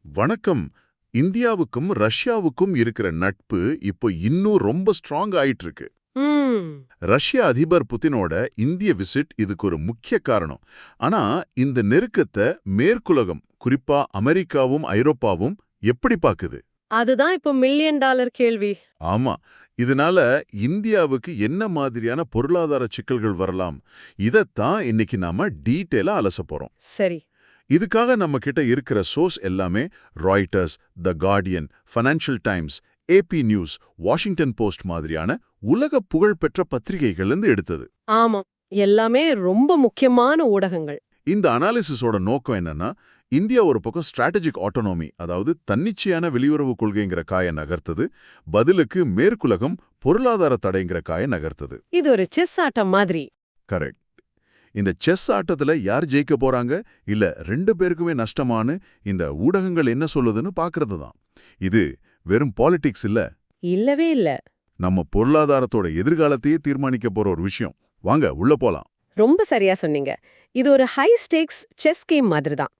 வணக்கம். இந்தியாவுக்கும் ரஷ்யாவுக்கும் இருக்கிற நட்பு இப்போ இன்னும் ரொம்ப ஸ்ட்ராங் ஆயிட்டு இருக்கு. ம் ரஷ்ய அதிபர் புதினோட இந்திய விசிட் இதுக்கு ஒரு முக்கிய காரணம். ஆனா இந்த நெருக்கத்தை மேற்குலகம், குறிப்பா அமெரிக்காவும் ஐரோப்பாவும் எப்படி பாக்குது? அதுதான் இப்போ மில்லியன் டாலர் கேள்வி. ஆமா, இதனால இந்தியாவுக்கு என்ன மாதிரியான பொருளாதார சிக்கல்கள் வரலாம்? இதத்தான் இன்னைக்கு நாம டீட்டெயிலா அலச போறோம். சரி. இதுக்காக நம்ம கிட்ட இருக்கிற சோர்ஸ் எல்லாமே Reuters, the Guardian, Financial Times, AP News, Washington Post மாதிரியான உலக புகழ்பெற்ற பத்திரிகைகள்லேருந்து எடுத்தது. ஆமாம், எல்லாமே ரொம்ப முக்கியமான ஊடகங்கள். இந்த அனாலிசிஸோட நோக்கம் என்னன்னா, இந்தியா ஒரு பக்கம் ஸ்ட்ராட்டஜிக் ஆட்டோனோமி, அதாவது தன்னிச்சையான வெளியுறவு கொள்கைங்கிற காயை நகர்த்தது, பதிலுக்கு மேற்குலகம் பொருளாதார தடைங்கிற காயை நகர்த்தது. இது ஒரு செஸ் ஆட்டம் மாதிரி. கரெக்ட். இந்த செஸ் ஆட்டத்துல யார் ஜெயிக்க போறாங்க, இல்ல ரெண்டு பேருக்குமே நஷ்டமானு இந்த ஊடகங்கள் என்ன சொல்லுதுன்னு பாக்குறது தான். இது வெறும் பாலிடிக்ஸ் இல்ல, இல்லவே இல்ல. நம்ம பொருளாதாரத்தோட எதிர்காலத்தையே தீர்மானிக்க போற ஒரு விஷயம். வாங்க உள்ள போலாம். ரொம்ப சரியா சொன்னீங்க. இது ஒரு ஹை ஸ்டேக்ஸ் செஸ் கேம் மாதிரி தான்.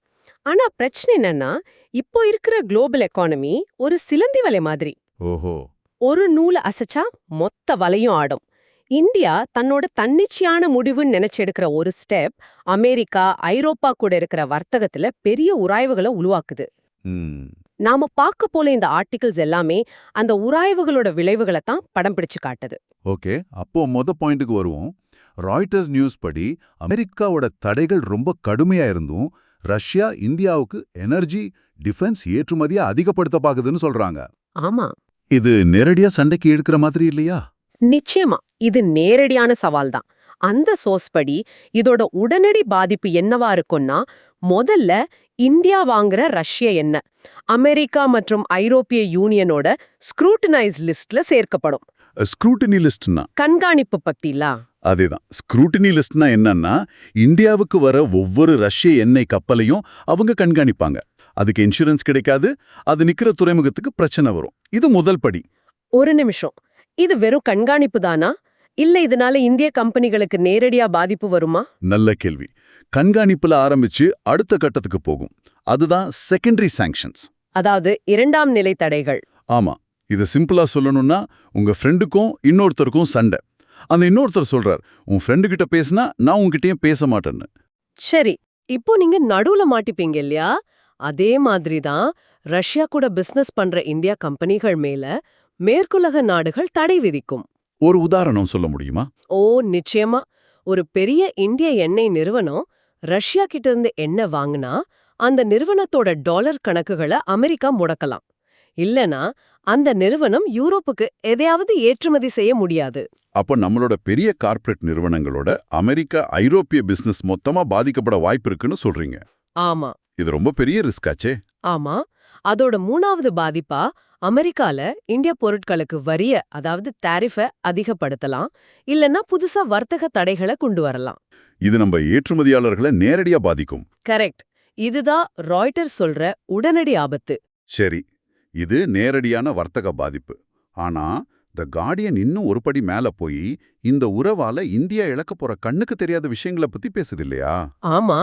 ஆனா பிரச்சனை என்னன்னா, இப்போ இருக்கிற குளோபல் எக்கானமி ஒரு சிலந்தி வலை மாதிரி. ஓஹோ. ஒரு நூலை அசைச்சா மொத்த வலையும் ஆடும். இந்தியா தன்னோட தன்னிச்சையான முடிவுன்னு நினைச்செடுக்கிற ஒரு ஸ்டெப் அமெரிக்கா, ஐரோப்பா கூட இருக்கிற வர்த்தகத்துல பெரிய உராய்வுகளை உருவாக்குது. ம். நாம பார்க்க போல இந்த ஆர்டிகிள்ஸ் எல்லாமே அந்த உராய்வுகளோட விளைவுகளை தான் படம் பிடிச்சு காட்டுது. ஓகே, அப்போ பாயிண்ட்டுக்கு வருவோம். ராய்ட்டர்ஸ் நியூஸ் படி அமெரிக்காவோட தடைகள் ரொம்ப கடுமையா இருந்தும் ரஷ்யா இந்தியாவுக்கு எனர்ஜி, டிஃபென்ஸ் ஏற்றுமதியை அதிகப்படுத்த பாக்குதுன்னு சொல்றாங்க. ஆமா, இது நேரடியா சண்டைக்கு இழுக்கிற மாதிரி இல்லையா? நிச்சயமா இது நேரடியான சவால் தான். அந்த சோர்ஸ் படி இதோட உடனடி பாதிப்பு என்னவா இருக்கும்னா, முதல்ல இந்தியா வாங்குற ரஷ்ய எண்ணெய் அமெரிக்கா மற்றும் ஐரோப்பிய யூனியனோட ஸ்க்ரூட்டனைஸ் லிஸ்ட்ல சேர்க்கப்படும். ஸ்க்ரூட்டினி லிஸ்ட்னா கண்காணிப்பு பட்டியலா? அதேதான். ஸ்க்ரூட்டினி லிஸ்ட்னா என்னன்னா, இந்தியாவுக்கு வர ஒவ்வொரு ரஷ்ய எண்ணெய் கப்பலையும் அவங்க கண்காணிப்பாங்க. அதுக்கு இன்சூரன்ஸ் கிடைக்காது, அது நிக்கிற துறைமுகத்துக்கு பிரச்சனை வரும். இது முதல் படி. ஒரு நிமிஷம், இது வெறும் கண்காணிப்பு தானா, இல்ல இதனால இந்திய கம்பெனிகளுக்கு நேரடியா பாதிப்பு வருமா? நல்ல கேள்வி. கண்காணிப்புல ஆரம்பிச்சு அடுத்த கட்டத்துக்கு போகும். அதுதான் செகண்டரி சாங்ஷன்ஸ். அதாவது இரண்டாம் நிலை தடைகள். ஆமா, இது சிம்பிளா சொல்லணும்னா, உங்க ஃப்ரெண்டுக்கும் இன்னொருத்தருக்கும் சண்டை. அந்த இன்னொருத்தர் சொல்றார், உன் ஃப்ரெண்டு கிட்ட பேசினா நான் உன்கிட்டயும் பேச மாட்டேன்னு. சரி, இப்போ நீங்க நடுவுல மாட்டிப்பீங்க இல்லையா? அதே மாதிரி தான் ரஷ்யா கூட பிசினஸ் பண்ற இந்தியா கம்பெனிகள் மேல மேற்குலக நாடுகள் தடை விதிக்கும். ஒரு உதாரணம் சொல்ல முடியுமா? ஓ நிச்சயமா. ஒரு பெரிய இந்திய எண்ணெய் நிறுவனம் ரஷ்யா கிட்ட இருந்து எண்ணெய் வாங்கினா அந்த நிறுவனத்தோட டாலர் கணக்குகளை அமெரிக்கா முடக்கலாம். இல்லனா அந்த நிறுவனம் யூரோப்புக்கு எதையாவது ஏற்றுமதி செய்ய முடியாது. அப்போ நம்மளோட பெரிய கார்ப்பரேட் நிறுவனங்களோட அமெரிக்கா, ஐரோப்பிய பிசினஸ் மொத்தமா பாதிக்கப்பட வாய்ப்பு இருக்குன்னு சொல்றீங்க. ஆமா. இது ரொம்ப பெரிய ரிஸ்காச்சே. ஆமா, அதோட மூணாவது பாதிப்பா அமெரிக்கால இந்திய பொருட்களுக்கு வரிய, அதாவது டாரிஃப அதிகப்படுத்தலாம், இல்லனா புதுசா வர்த்தக தடைகளை கொண்டு வரலாம். இது நம்ம ஏற்றுமதியாளர்களை நேரடியா பாதிக்கும். கரெக்ட். இதுதான் ராய்ட்டர்ஸ் சொல்ற உடனடி ஆபத்து. சரி, இது நேரடியான வர்த்தக பாதிப்பு. ஆனா த கார்டியன் இன்னும் ஒரு படி மேல போய் இந்த உறவால இந்தியா இழக்க போற கண்ணுக்கு தெரியாத விஷயங்களை பத்தி பேசுது இல்லையா? ஆமா,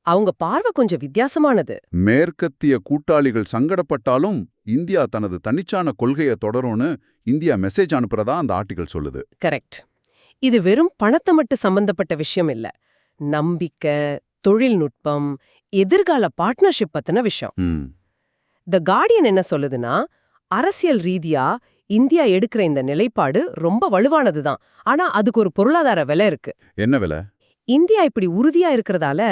அவங்க பார்வை கொஞ்சம் வித்தியாசமானது. மேற்கத்திய கூட்டாளிகள் சங்கடப்பட்டாலும் இந்தியா தனது தனிச்சான கொள்கையை தொடரும்னு இந்தியா மெசேஜ் அனுப்புறதா அந்த ஆர்டிகல் சொல்லுது. கரெக்ட். இது வெறும் பணத்தை மட்டும் சம்பந்தப்பட்ட விஷயம் இல்ல. நம்பிக்கை, தொழில்நுட்பம், எதிர்கால பார்ட்னர்ஷிப் பத்தின விஷயம். த கார்டியன் என்ன சொல்லுதுன்னா, அரசியல் ரீதியா இந்தியா எடுக்கிற இந்த நிலைப்பாடு ரொம்ப வலுவானதுதான். ஆனா அதுக்கு ஒரு பொருளாதார விலை இருக்கு. என்ன விலை? இந்தியா இப்படி உறுதியா இருக்கிறதால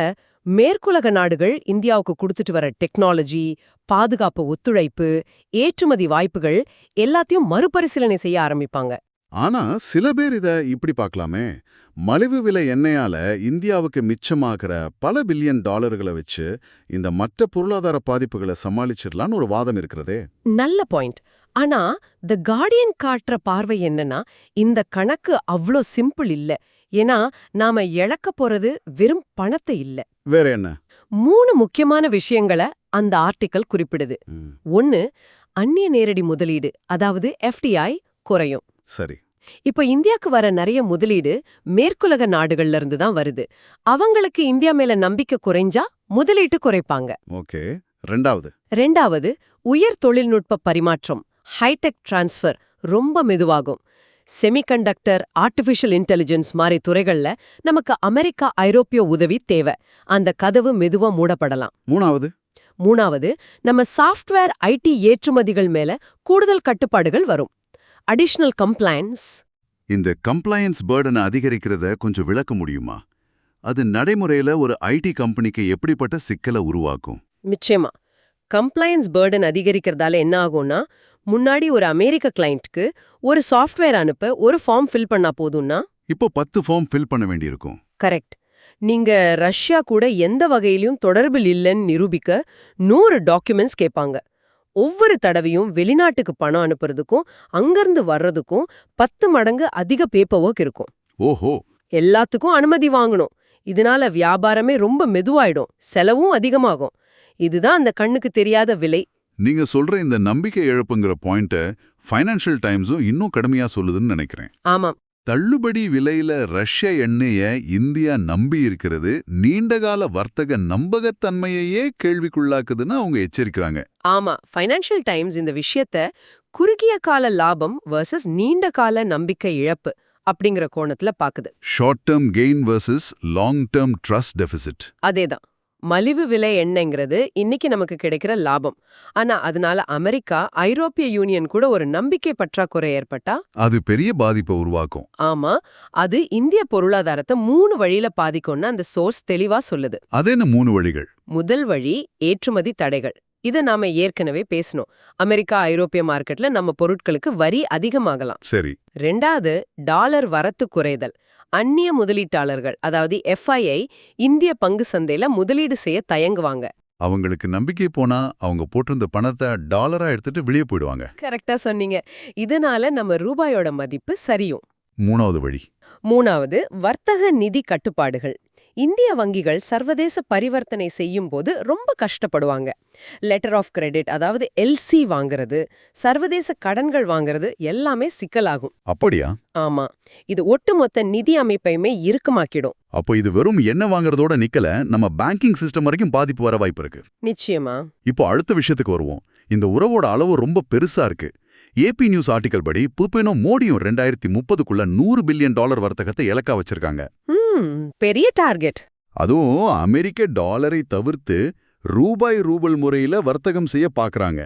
மேற்குலக நாடுகள் இந்தியாவுக்கு கொடுத்துட்டு வர டெக்னாலஜி, பாதுகாப்பு ஒத்துழைப்பு, ஏற்றுமதி வாய்ப்புகள் எல்லாத்தையும் மறுபரிசீலனை செய்ய ஆரம்பிப்பாங்க. ஆனா சில பேர் இத இப்படி பார்க்கலாமே, மலிவு விலை எண்ணெயால இந்தியாவுக்கு மிச்சமாகிற பல பில்லியன் டாலர்களை வச்சு இந்த மற்ற பொருளாதார பாதிப்புகளை சமாளிச்சிடலான்னு ஒரு வாதம் இருக்கிறதே. நல்ல பாயிண்ட். ஆனா த கார்டியன் காட்டுற பார்வை என்னன்னா, இந்த கணக்கு அவ்ளோ சிம்பிள் இல்ல. ஏன்னா நாம இழக்க போறது வெறும் பணத்தை இல்ல. வேற என்ன? 3 முக்கியமான விஷயங்களை அந்த ஆர்டிக்கல் குறிப்பிடுது. 1, அந்நிய நேரடி முதலீடு, அதாவது FDI குறையும். சரி. இப்ப இந்தியாக்கு வர நிறைய முதலீடு மேற்குலக நாடுகள்ல இருந்து தான் வருது. அவங்களுக்கு இந்தியா மேல நம்பிக்கை குறைஞ்சா முதலீட்டு குறைப்பாங்க. ஓகே. ரெண்டாவது ரெண்டாவது, உயர் தொழில்நுட்ப பரிமாற்றம் ஹைடெக் டிரான்ஸ்ஃபர் ரொம்ப மெதுவாகும். செமிகண்டக்டர், ஆர்டிஃபிஷியல் இன்டெலிஜென்ஸ் மாதிரி துறைகள்ல நமக்கு அமெரிக்கா, ஐரோப்பிய உதவி தேவை. அந்த கதவு மெதுவா மூடப்படலாம். மூணாவது, நம்ம சாஃப்ட்வேர் ஐடி ஏற்றுமதிகள் மேல கூடுதல் கட்டுப்பாடுகள் வரும். Additional compliance. இந்த கம்ப்ளையன்ஸ் பர்டனை அதிகரிக்கிறத கொஞ்சம் விளக்க முடியுமா? அது நடைமுறையில ஒரு ஐடி கம்பெனிக்கு எப்படிப்பட்ட சிக்கலை உருவாக்கும்? நிச்சயமா. கம்ப்ளைன்ஸ் பர்டன் அதிகரிக்கிறதால என்ன ஆகும்னா, முன்னாடி ஒரு அமெரிக்க கிளையண்ட்க்கு ஒரு சாஃப்ட்வேர் அனுப்ப ஒரு ஃபார்ம் ஃபில் பண்ணா போதும்னா, இப்போ 10 ஃபார்ம் ஃபில் பண்ண வேண்டியிருக்கும். கரெக்ட். நீங்க ரஷ்யா கூட எந்த வகையிலும் தொடர்பில் இல்லைன்னு நிரூபிக்க 100 டாக்குமெண்ட்ஸ் கேட்பாங்க. ஒவ்வொரு தடவையும் வெளிநாட்டுக்கு பணம் அனுப்புறதுக்கும் அங்கிருந்து வர்றதுக்கும் 10 மடங்கு அதிக பேப்பர் ஒர்க் இருக்கும். ஓஹோ. எல்லாத்துக்கும் அனுமதி வாங்கணும். இதனால வியாபாரமே ரொம்ப மெதுவாயிடும், செலவும் அதிகமாகும். இதுதான் அந்த கண்ணுக்கு தெரியாத விலை. நீங்க சொல்ற இந்த நம்பிக்கை இழப்புங்கிற பாயிண்ட ஃபைனான்ஷியல் டைம்ஸும் இன்னும் கடுமையா சொல்லுதுன்னு நினைக்கிறேன். ஆமாம். தள்ளுபடி விலையில ரஷ்ய எண்ணெய இந்தியா நம்பி இருக்கிறது நீண்டகால வர்த்தக நம்பகத்தன்மையையே கேள்விக்குள்ளாக்குதுன்னு அவங்க எச்சரிக்கிறாங்க. ஆமா, ஃபைனான்ஷியல் டைம்ஸ் இந்த விஷயத்த குறுகிய கால லாபம் வர்சஸ் நீண்ட கால நம்பிக்கை இழப்பு அப்படிங்கிற கோணத்துல பாக்குது. Short term gain versus long term trust deficit. அதேதான். மலிவு விலை எண்ணெய்ங்கிறது இன்னைக்கு நமக்கு கிடைக்கிற லாபம். ஆனா அதனால அமெரிக்கா, ஐரோப்பிய யூனியன் கூட ஒரு நம்பிக்கை பற்றாக்குறை ஏற்பட்டா அது பெரிய பாதிப்பை உருவாக்கும். ஆமா, அது இந்திய பொருளாதாரத்தை 3 வழியில பாதிக்கும்னு அந்த சோர்ஸ் தெளிவா சொல்லுது. அதேன்னு 3 வழிகள். முதல் வழி ஏற்றுமதி தடைகள். இத நாம ஏற்கனவே பேசணும். அமெரிக்கா, ஐரோப்பிய மார்க்கெட்ல நம்ம பொருட்களுக்கு வரி அதிகமாகலாம். சரி. ரெண்டாவது, டாலர் வரத்து குறைதல். அந்நிய முதலீட்டாளர்கள், அதாவது FII, இந்திய பங்கு சந்தையில முதலீடு செய்ய தயங்குவாங்க. அவங்களுக்கு நம்பிக்கை போனா அவங்க போட்டிருந்த பணத்தை டாலரா எடுத்துட்டு வெளியே போயிடுவாங்க. கரெக்டா சொன்னீங்க. இதனால நம்ம ரூபாயோட மதிப்பு சரியும். மூணாவது, வர்த்தக நிதி கட்டுப்பாடுகள். இந்திய வங்கிகள் சர்வதேச பரிவர்த்தனை செய்யும் போது ரொம்ப கஷ்டப்படுவாங்க. லெட்டர் ஆஃப் கிரெடிட், அதாவது LC வாங்குறது, சர்வதேச கடன்கள் வாங்குறது எல்லாமே சிக்கலாகும். அப்படியா? ஆமா, இது ஒட்டுமொத்த நிதி அமைப்பையுமே இறுக்கமாக்கிடும். அப்போ இது வெறும் என்ன வாங்குறதோட நிக்கல, நம்ம பேங்கிங் சிஸ்டம் வரைக்கும் பாதிப்பு வர வாய்ப்பு இருக்கு. நிச்சயமா. இப்போ அடுத்த விஷயத்துக்கு வருவோம். இந்த உறவோட அளவு ரொம்ப பெருசா இருக்கு. AP நியூஸ் ஆர்டிகல் படி புதுப்பேனும் மோடியும் 2030க்குள்ள $100 பில்லியன் வர்த்தகத்தை இலக்கா வச்சிருக்காங்க. பெரிய டார்கெட். அதுவும் அமெரிக்க டாலரை தவிர்த்து ரூபல் முறையில வர்த்தகம் செய்ய பாக்குறாங்க.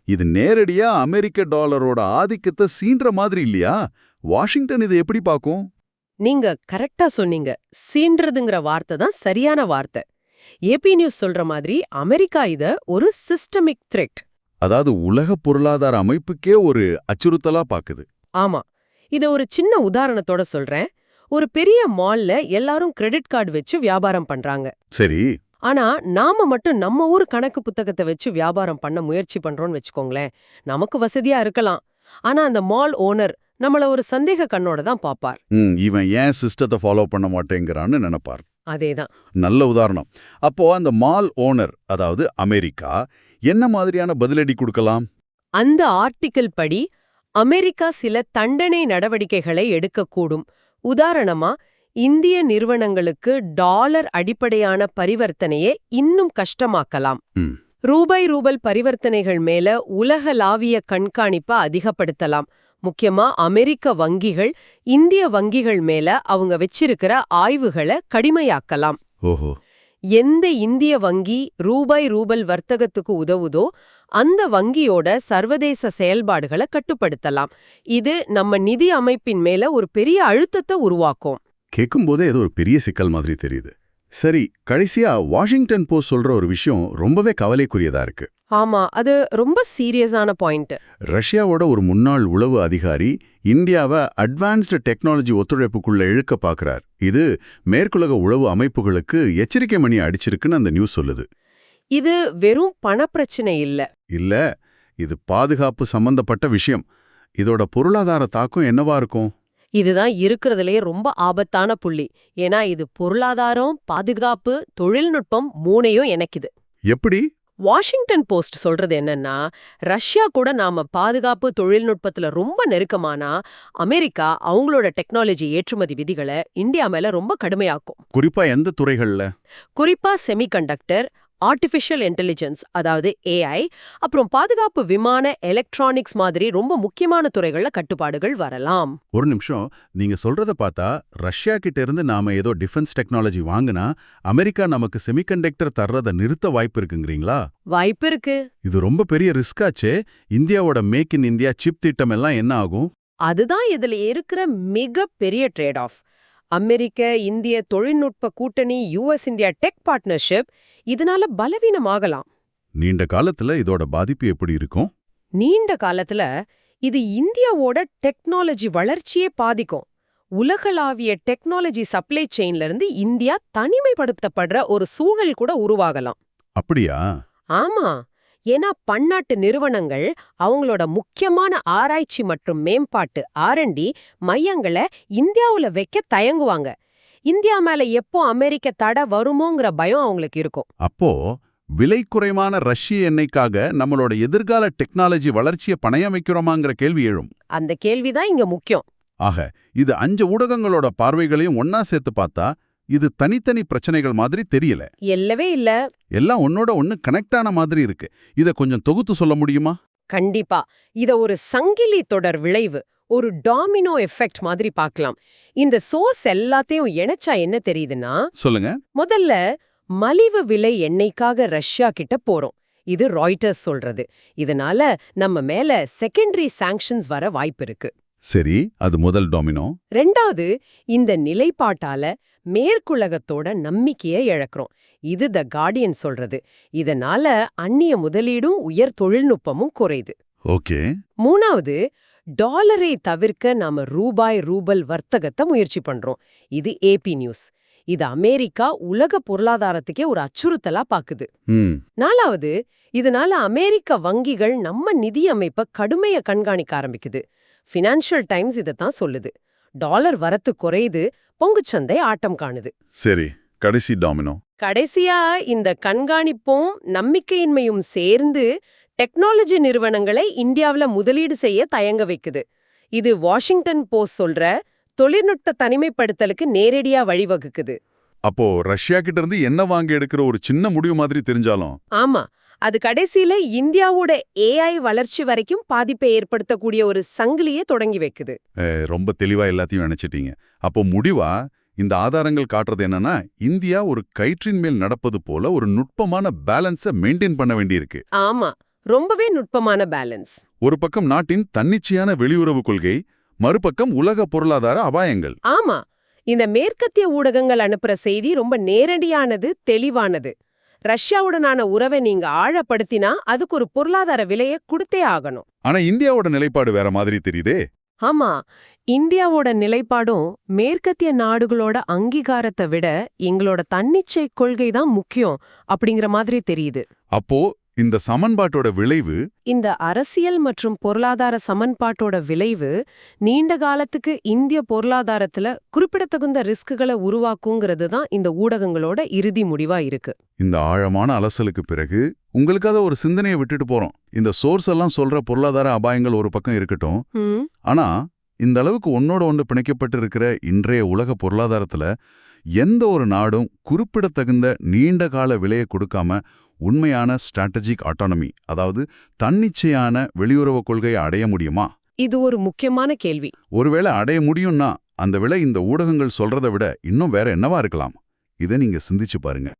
இது நேரடியா அமெரிக்க டாலரோட ஆதிக்கத்தை சீன்ற மாதிரி இல்லையா? வாஷிங்டன் இதை எப்படி பாக்கும்? நீங்க கரெக்டா சொன்னீங்க. சீன்றதுங்கிற வார்த்தை தான் சரியான வார்த்தை. AP நியூஸ் சொல்ற மாதிரி அமெரிக்கா இத ஒரு சிஸ்டமிக் த்ரெட், அதாவது உலக பொருளாதார அமைப்புக்கே ஒரு அச்சுறுத்தலா பாக்குது. ஆமா, இத ஒரு சின்ன உதாரணத்தோட சொல்றேன். ஒரு பெரிய மால்ல எல்லாரும் கிரெடிட் கார்டு வச்சு வியாபாரம் பண்றாங்க. சரி. ஆனா நாம மட்டும் நம்ம ஊர் கணக்கு புத்தகத்தை வச்சு வியாபாரம் பண்ண முயற்சி பண்றோம்னு வச்சுக்கோங்களேன். நமக்கு வசதியா இருக்கலாம். ஆனா அந்த மால் ஓனர் நம்மள ஒரு சந்தேக கண்ணோட தான் பாப்பார். இவன் ஏன் சிஸ்டத்தை ஃபாலோ பண்ண மாட்டேங்கிறான்னு நினைப்பார். அதேதான். நல்ல உதாரணம். அப்போ அந்த மால் ஓனர், அதாவது அமெரிக்கா, என்ன மாதிரியான பதிலடி கொடுக்கலாம்? அந்த ஆர்டிக்கிள் படி அமெரிக்கா சில தண்டனை நடவடிக்கைகளை எடுக்கக்கூடும். உதாரணமா, இந்திய நிறுவனங்களுக்கு டாலர் அடிப்படையான பரிவர்த்தனையை இன்னும் கஷ்டமாக்கலாம். ரூபல் பரிவர்த்தனைகள் மேல உலகளாவிய கண்காணிப்பை அதிகப்படுத்தலாம். முக்கியமா அமெரிக்க வங்கிகள் இந்திய வங்கிகள் மேல அவங்க வச்சிருக்கிற ஆய்வுகளை கடுமையாக்கலாம். ஓஹோ. எந்த இந்திய வங்கி ரூபல் வர்த்தகத்துக்கு உதவுதோ அந்த வங்கியோட சர்வதேச செயல்பாடுகளை கட்டுப்படுத்தலாம். இது நம்ம நிதி அமைப்பின் மேல ஒரு பெரிய அழுத்தத்தை உருவாக்கும். கேட்கும்போதே ஏதோ ஒரு பெரிய சிக்கல் மாதிரி தெரியுது. சரி, கடைசியா வாஷிங்டன் போஸ்ட் சொல்ற ஒரு விஷயம் ரொம்பவே கவலைக்குரியதா இருக்கு. ஆமா, அது ரொம்ப சீரியஸான பாயிண்ட். ரஷ்யாவோட ஒரு முன்னாள் உளவு அதிகாரி இந்தியாவை அட்வான்ஸ்டு டெக்னாலஜி ஒத்துழைப்புக்குள்ள இழுக்க பார்க்கறார். இது மேற்குலக உளவு அமைப்புகளுக்கு எச்சரிக்கை மணி அடிச்சிருக்குன்னு அந்த நியூஸ் சொல்லுது. இது வெறும் பணப்பிரச்சனை இல்ல, இது பாதுகாப்பு சம்பந்தப்பட்ட விஷயம். இதோட பொருளாதார தாக்கம் என்னவா இருக்கும்? இதுதான் இருக்கிறதுலே ரொம்ப ஆபத்தான புள்ளி. ஏன்னா இது பொருளாதாரம், பாதுகாப்பு, தொழில்நுட்பம் 3ஐயும் இணைக்குது. எப்படி? வாஷிங்டன் போஸ்ட் சொல்றது என்னன்னா, ரஷ்யா கூட நாம பாதுகாப்பு தொழில்நுட்பத்துல ரொம்ப நெருக்கமானா அமெரிக்கா அவங்களோட டெக்னாலஜி ஏற்றுமதி விதிகளை இந்தியா மேல ரொம்ப கடுமையாக்கும். குறிப்பா எந்த துறைகள்ல? குறிப்பா செமிகண்டக்டர், ஆர்டிஃபிஷியல் இன்டெலிஜென்ஸ் அதாவது ஏஐ, அப்புறம் பாதுகாப்பு, விமான, எலக்ட்ரானிக்ஸ் மாதிரி ரொம்ப முக்கியமான துறைகள்ல கட்டுப்பாடுகள் வரலாம். ஒரு நிமிஷம், நீங்க சொல்றத பார்த்தா ரஷ்யா கிட்ட இருந்து நாம ஏதோ டிஃபென்ஸ் டெக்னாலஜி வாங்கினா அமெரிக்கா நமக்கு செமிகண்டக்டர் தர்றத நிறுத்த வாய்ப்பு இருக்குங்கிறீங்களா? வாய்ப்பு இருக்கு. இது ரொம்ப பெரிய ரிஸ்காச்சே. இந்தியாவோட மேக் இன் இந்தியா சிப் திட்டம் எல்லாம் என்ன ஆகும்? அதுதான் இதுல இருக்கிற மிக பெரிய ட்ரேட் ஆஃப். அமெரிக்க இந்திய தொழில்நுட்ப கூட்டணி, யுஎஸ் இந்தியா டெக் பார்ட்னர்ஷிப் இதனால பலவீனமாகலாம். நீண்ட காலத்துல இதோட பாதிப்பு எப்படி இருக்கும்? நீண்ட காலத்துல இது இந்தியாவோட டெக்னாலஜி வளர்ச்சியே பாதிக்கும். உலகளாவிய டெக்னாலஜி சப்ளை செயின்ல இருந்து இந்தியா தனிமைப்படுத்தப்படுற ஒரு சூழல் கூட உருவாகலாம். அப்படியா? ஆமா, ஏன்னா பன்னாட்டு நிறுவனங்கள் அவங்களோட முக்கியமான ஆராய்ச்சி மற்றும் மேம்பாட்டு R&D மையங்களை இந்தியாவுல வைக்க தயங்குவாங்க. இந்தியா மேல எப்போ அமெரிக்க தடை வருமோங்கிற பயம் அவங்களுக்கு இருக்கும். அப்போ விலை குறைவான ரஷ்ய எண்ணெய்க்காக நம்மளோட எதிர்கால டெக்னாலஜி வளர்ச்சியை பணையம் வைக்கிறோமாங்கிற கேள்வி எழும். அந்த கேள்விதான் இங்க முக்கியம். ஆக, இது 5 ஊடகங்களோட பார்வைகளையும் ஒன்னா சேர்த்து பார்த்தா இது தனித்தனி பிரச்சனைகள் மாதிரி தெரியல. இல்லவே இல்ல. எல்லாம் ஒன்னோட ஒன்னு கனெக்ட் ஆன மாதிரி இருக்கு. இத கொஞ்சம் தொகுத்து சொல்ல முடியுமா? கண்டிப்பா. இத ஒரு சங்கிலி தொடர் விளைவு, ஒரு டாமினோ எஃபெக்ட் மாதிரி பார்க்கலாம். இந்த சோர்ஸ் எல்லாத்தையும் இணைச்சா என்ன தெரியுதுன்னா, சொல்லுங்க. முதல்ல மலிவு விலை எண்ணெய்க்காக ரஷ்யா கிட்ட போறோம். இது ராய்ட்டர்ஸ் சொல்றது. இதனால நம்ம மேல செகண்டரி சாங்ஷன்ஸ் வர வாய்ப்பு இருக்கு. சரி, அது முதல் டாமினோ. ரெண்டாவது, இந்த நிலைப்பாட்டால மேற்குலகத்தோட நம்பிக்கையை இழக்கிறோம். இது த கார்டியன் சொல்றது. இதனால அந்நிய முதலீடும் உயர் தொழில்நுட்பமும் குறையுது. ஓகே. மூணாவது, டாலரை தவிர்க்க நாம ரூபல் வர்த்தகத்தை முயற்சி பண்றோம். இது AP நியூஸ். இது அமெரிக்கா உலக பொருளாதாரத்துக்கே ஒரு அச்சுறுத்தலா பாக்குது. நாலாவது, இதனால அமெரிக்க வங்கிகள் நம்ம நிதி அமைப்பை கடுமையா கண்காணிக்க ஆரம்பிக்குது. ஃபினான்ஷியல் டைம்ஸ் இதைத்தான் சொல்லுது. டாலர் வரத்து குறையுது, பொங்குச்சந்தை ஆட்டம் காணுது. சரி, கடைசி டாமினோ. கடைசியா இந்த கண்காணிப்பும் நம்பிக்கையின்மையும் சேர்ந்து டெக்னாலஜி நிறுவனங்களை இந்தியாவுல முதலீடு செய்ய தயங்க வைக்குது. இது வாஷிங்டன் போஸ்ட் சொல்ற தொழில்நுட்ப தனிமைப்படுத்தலுக்கு நேரடியா வழிவகுக்குது. அப்போ ரஷ்யா கிட்ட இருந்து என்ன வாங்கி எடுக்கிற ஒரு சின்ன முடிவு மாதிரி தெரிஞ்சாலும், ஆமா, அது கடைசியில இந்தியாவோட AI வளர்ச்சி வரைக்கும் பாதிப்பை ஏற்படுத்தக்கூடிய ஒரு சங்கிலியை தொடங்கி வைக்குது. ரொம்ப தெளிவா எல்லாத்தையும் நினைச்சிட்டீங்க. அப்போ முடிவா இந்த ஆதாரங்கள் காட்டுறது என்னன்னா, இந்தியா ஒரு கயிற்றின் மேல் நடப்பது போல ஒரு நுட்பமான பேலன்ஸை மெயின்டைன் பண்ண வேண்டியிருக்கு. ஆமா, ரொம்பவே நுட்பமான பேலன்ஸ். ஒரு பக்கம் நாட்டின் தன்னிச்சையான வெளியுறவு கொள்கை, மறுபக்கம் உலக பொருளாதார அபாயங்கள். ஆமா, இந்த மேற்கத்திய ஊடகங்கள் அனுப்புற செய்தி ரொம்ப நேரடியானது, தெளிவானது. ரஷ்யாவுடனான உறவை நீங்க ஆழப்படுத்தினா அதுக்கு ஒரு பொருளாதார விலையை கொடுத்தே ஆகணும். ஆனா இந்தியாவோட நிலைப்பாடு வேற மாதிரி தெரியுதே. ஆமா, இந்தியாவோட நிலைப்பாடும் மேற்கத்திய நாடுகளோட அங்கீகாரத்தை விட எங்களோட தன்னிச்சை கொள்கை தான் முக்கியம் அப்படிங்கிற மாதிரி தெரியுது. அப்போ இந்த சமன்பாட்டோட விளைவு, இந்த அரசியல் மற்றும் பொருளாதார சமன்பாட்டோட விளைவு நீண்ட காலத்துக்கு இந்திய பொருளாதாரத்துல குறிப்பிடத்தகுந்த ரிஸ்குகளை உருவாக்குங்கிறது தான் இந்த ஊடகங்களோட இறுதி முடிவா இருக்கு. இந்த ஆழமான அலசலுக்கு பிறகு உங்களுக்காக ஒரு சிந்தனையை விட்டுட்டு போறோம். இந்த சோர்ஸ் எல்லாம் சொல்ற பொருளாதார அபாயங்கள் ஒரு பக்கம் இருக்கட்டும், ஆனா இந்த அளவுக்கு ஒன்னோட ஒன்று பிணைக்கப்பட்டு இருக்கிற இன்றைய உலக பொருளாதாரத்துல எந்த ஒரு நாடும் குறிப்பிடத்தகுந்த நீண்ட கால விலையை கொடுக்காம உண்மையான ஸ்ட்ராட்டஜிக் ஆட்டானமி, அதாவது தன்னிச்சையான வெளியுறவு கொள்கையை அடைய முடியுமா? இது ஒரு முக்கியமான கேள்வி. ஒருவேளை அடைய முடியும்னா அந்த விலை இந்த ஊடகங்கள் சொல்றதை விட இன்னும் வேற என்னவா இருக்கலாம்? இதை நீங்க சிந்திச்சு பாருங்க.